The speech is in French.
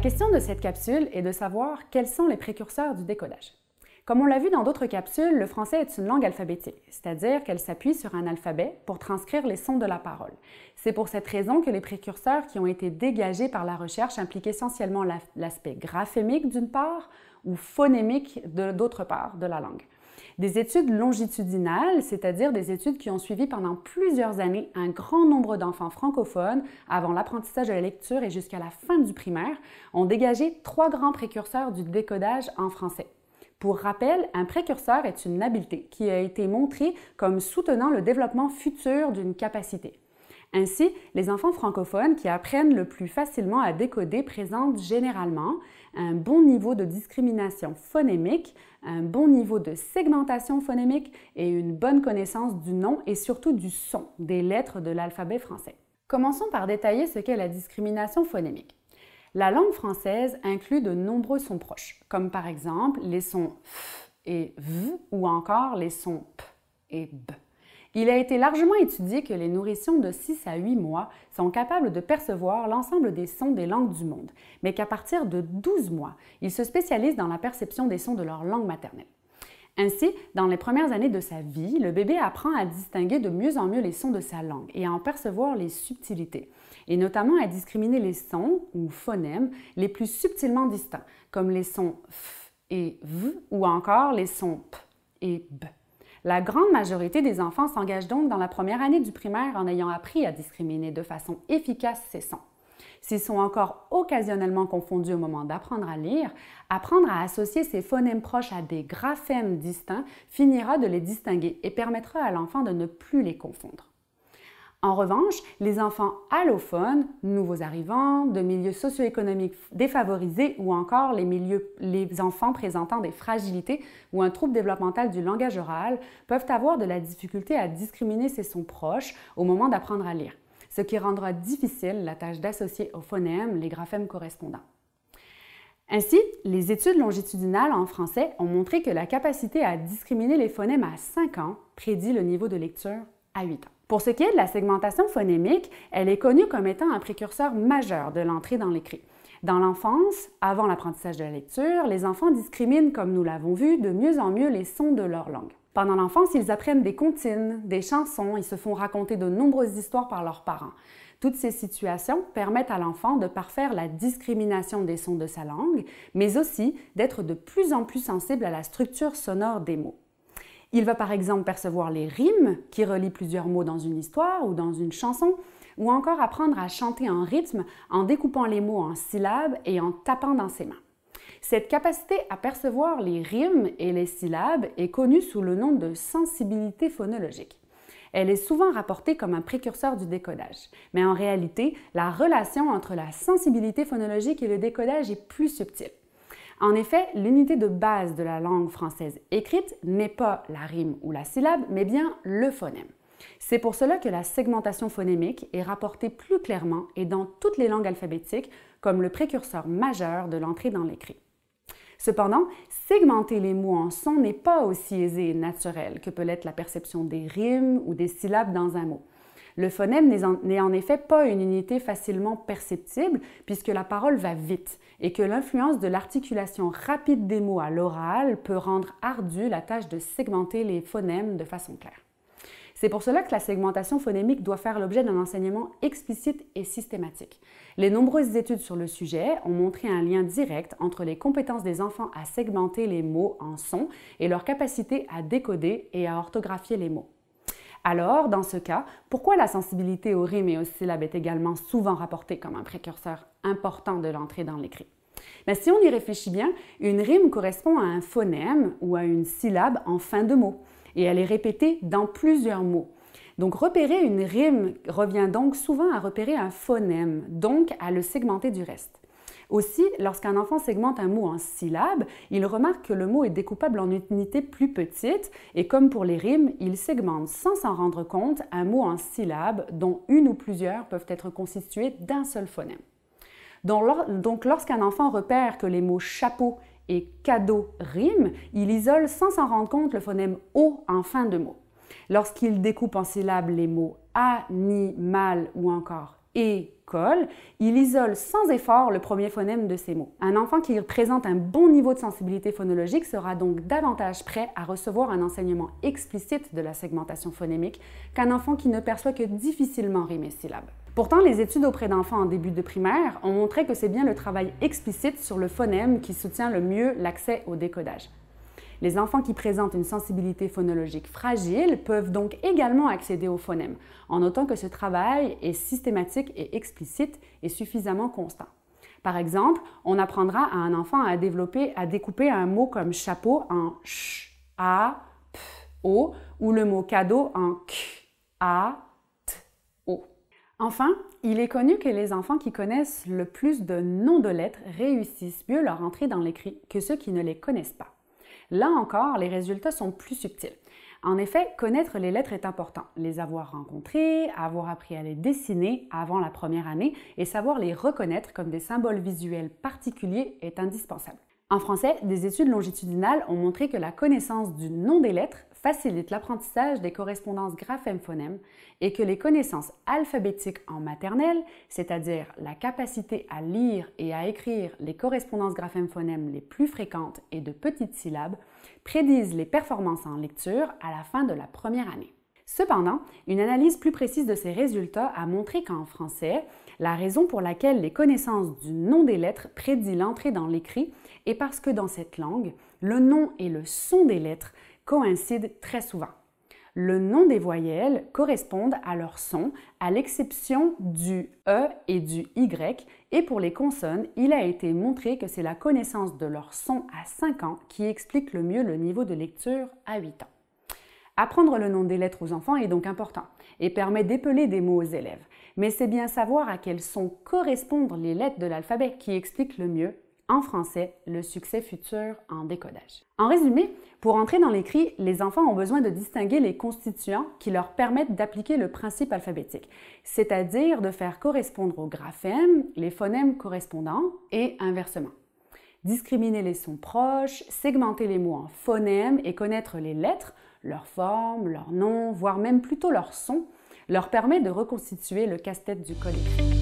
question de cette capsule est de savoir quels sont les précurseurs du décodage. Comme on l'a vu dans d'autres capsules, le français est une langue alphabétique, c'est-à-dire qu'elle s'appuie sur un alphabet pour transcrire les sons de la parole. C'est pour cette raison que les précurseurs qui ont été dégagés par la recherche impliquent essentiellement l'aspect graphémique d'une part ou phonémique d'autre part de la langue. Des études longitudinales, c'est-à-dire des études qui ont suivi pendant plusieurs années un grand nombre d'enfants francophones avant l'apprentissage de la lecture et jusqu'à la fin du primaire, ont dégagé 3 grands précurseurs du décodage en français. Pour rappel, un précurseur est une habileté qui a été montrée comme soutenant le développement futur d'une capacité. Ainsi, les enfants francophones qui apprennent le plus facilement à décoder présentent généralement un bon niveau de discrimination phonémique, un bon niveau de segmentation phonémique et une bonne connaissance du nom et surtout du son des lettres de l'alphabet français. Commençons par détailler ce qu'est la discrimination phonémique. La langue française inclut de nombreux sons proches, comme par exemple les sons f et v ou encore les sons p et b. Il a été largement étudié que les nourrissons de 6 à 8 mois sont capables de percevoir l'ensemble des sons des langues du monde, mais qu'à partir de 12 mois, ils se spécialisent dans la perception des sons de leur langue maternelle. Ainsi, dans les premières années de sa vie, le bébé apprend à distinguer de mieux en mieux les sons de sa langue et à en percevoir les subtilités, et notamment à discriminer les sons ou phonèmes les plus subtilement distincts, comme les sons f et v ou encore les sons p et b. La grande majorité des enfants s'engagent donc dans la première année du primaire en ayant appris à discriminer de façon efficace ces sons. S'ils sont encore occasionnellement confondus au moment d'apprendre à lire, apprendre à associer ces phonèmes proches à des graphèmes distincts finira de les distinguer et permettra à l'enfant de ne plus les confondre. En revanche, les enfants allophones, nouveaux arrivants, de milieux socio-économiques défavorisés ou encore les enfants présentant des fragilités ou un trouble développemental du langage oral peuvent avoir de la difficulté à discriminer ces sons proches au moment d'apprendre à lire, ce qui rendra difficile la tâche d'associer aux phonèmes les graphèmes correspondants. Ainsi, les études longitudinales en français ont montré que la capacité à discriminer les phonèmes à 5 ans prédit le niveau de lecture à 8 ans. Pour ce qui est de la segmentation phonémique, elle est connue comme étant un précurseur majeur de l'entrée dans l'écrit. Dans l'enfance, avant l'apprentissage de la lecture, les enfants discriminent, comme nous l'avons vu, de mieux en mieux les sons de leur langue. Pendant l'enfance, ils apprennent des comptines, des chansons, ils se font raconter de nombreuses histoires par leurs parents. Toutes ces situations permettent à l'enfant de parfaire la discrimination des sons de sa langue, mais aussi d'être de plus en plus sensible à la structure sonore des mots. Il va par exemple percevoir les rimes qui relient plusieurs mots dans une histoire ou dans une chanson, ou encore apprendre à chanter en rythme en découpant les mots en syllabes et en tapant dans ses mains. Cette capacité à percevoir les rimes et les syllabes est connue sous le nom de sensibilité phonologique. Elle est souvent rapportée comme un précurseur du décodage, mais en réalité, la relation entre la sensibilité phonologique et le décodage est plus subtile. En effet, l'unité de base de la langue française écrite n'est pas la rime ou la syllabe, mais bien le phonème. C'est pour cela que la segmentation phonémique est rapportée plus clairement et dans toutes les langues alphabétiques comme le précurseur majeur de l'entrée dans l'écrit. Cependant, segmenter les mots en sons n'est pas aussi aisé et naturel que peut l'être la perception des rimes ou des syllabes dans un mot. Le phonème n'est en effet pas une unité facilement perceptible puisque la parole va vite et que l'influence de l'articulation rapide des mots à l'oral peut rendre ardue la tâche de segmenter les phonèmes de façon claire. C'est pour cela que la segmentation phonémique doit faire l'objet d'un enseignement explicite et systématique. Les nombreuses études sur le sujet ont montré un lien direct entre les compétences des enfants à segmenter les mots en sons et leur capacité à décoder et à orthographier les mots. Alors, dans ce cas, pourquoi la sensibilité aux rimes et aux syllabes est également souvent rapportée comme un précurseur important de l'entrée dans l'écrit? Si on y réfléchit bien, une rime correspond à un phonème ou à une syllabe en fin de mot, et elle est répétée dans plusieurs mots. Donc, repérer une rime revient donc souvent à repérer un phonème, donc à le segmenter du reste. Aussi, lorsqu'un enfant segmente un mot en syllabes, il remarque que le mot est découpable en unités plus petites et comme pour les rimes, il segmente sans s'en rendre compte un mot en syllabes dont une ou plusieurs peuvent être constituées d'un seul phonème. Donc lorsqu'un enfant repère que les mots chapeau et cadeau riment, il isole sans s'en rendre compte le phonème O en fin de mot. Lorsqu'il découpe en syllabes les mots animal ou encore et colle, il isole sans effort le premier phonème de ces mots. Un enfant qui présente un bon niveau de sensibilité phonologique sera donc davantage prêt à recevoir un enseignement explicite de la segmentation phonémique qu'un enfant qui ne perçoit que difficilement rimes et syllabes. Pourtant, les études auprès d'enfants en début de primaire ont montré que c'est bien le travail explicite sur le phonème qui soutient le mieux l'accès au décodage. Les enfants qui présentent une sensibilité phonologique fragile peuvent donc également accéder au phonème, en notant que ce travail est systématique et explicite et suffisamment constant. Par exemple, on apprendra à un enfant à découper un mot comme chapeau en ch, a, p, o, ou le mot cadeau en k, a, t, o. Enfin, il est connu que les enfants qui connaissent le plus de noms de lettres réussissent mieux leur entrée dans l'écrit que ceux qui ne les connaissent pas. Là encore, les résultats sont plus subtils. En effet, connaître les lettres est important. Les avoir rencontrées, avoir appris à les dessiner avant la première année et savoir les reconnaître comme des symboles visuels particuliers est indispensable. En français, des études longitudinales ont montré que la connaissance du nom des lettres facilite l'apprentissage des correspondances graphèmes-phonèmes et que les connaissances alphabétiques en maternelle, c'est-à-dire la capacité à lire et à écrire les correspondances graphèmes-phonèmes les plus fréquentes et de petites syllabes, prédisent les performances en lecture à la fin de la première année. Cependant, une analyse plus précise de ces résultats a montré qu'en français, la raison pour laquelle les connaissances du nom des lettres prédit l'entrée dans l'écrit est parce que dans cette langue, le nom et le son des lettres coïncident très souvent. Le nom des voyelles correspondent à leur son, à l'exception du E et du Y, et pour les consonnes, il a été montré que c'est la connaissance de leur son à 5 ans qui explique le mieux le niveau de lecture à 8 ans. Apprendre le nom des lettres aux enfants est donc important et permet d'épeler des mots aux élèves. Mais c'est bien savoir à quel son correspondent les lettres de l'alphabet qui explique le mieux, en français, le succès futur en décodage. En résumé, pour entrer dans l'écrit, les enfants ont besoin de distinguer les constituants qui leur permettent d'appliquer le principe alphabétique, c'est-à-dire de faire correspondre aux graphèmes les phonèmes correspondants et inversement. Discriminer les sons proches, segmenter les mots en phonèmes et connaître les lettres, leur forme, leur nom, voire même plutôt leur son, leur permet de reconstituer le casse-tête du code écrit.